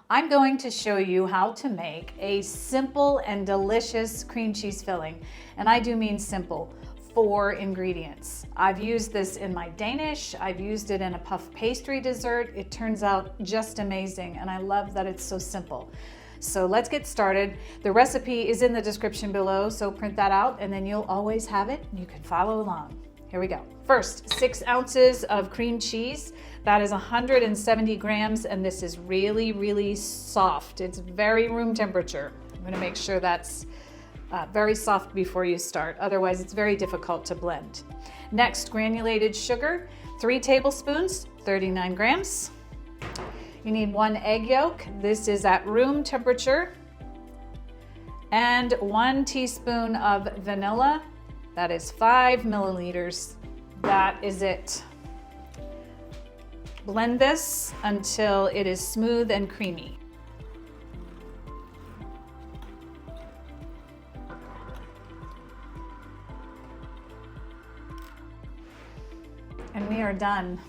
I'm going to show you how to make a simple and delicious cream cheese filling. And I do mean simple. 4 ingredients. I've used this in my Danish. I've used it in a puff pastry dessert. It turns out just amazing, and I love that it's so simple. So let's get started. The recipe is in the description below, so print that out and then you'll always have it and you can follow along. Here we go. First, 6 ounces of cream cheese. That is 170 grams, and this is really, really soft. It's very room temperature. I'm gonna make sure that's very soft before you start. Otherwise, it's very difficult to blend. Next, granulated sugar, 3 tablespoons, 39 grams. You need 1 egg yolk. This is at room temperature. And 1 teaspoon of vanilla. That is 5 milliliters. That is it. Blend this until it is smooth and creamy. And we are done.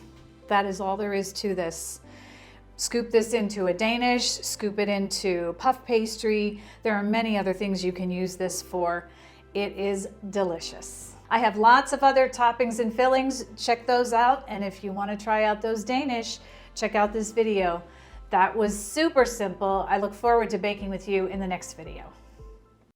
That is all there is to this. Scoop this into a Danish, scoop it into puff pastry. There are many other things you can use this for. It is delicious. I have lots of other toppings and fillings. Check those out. And if you want to try out those Danish, check out this video. That was super simple. I look forward to baking with you in the next video.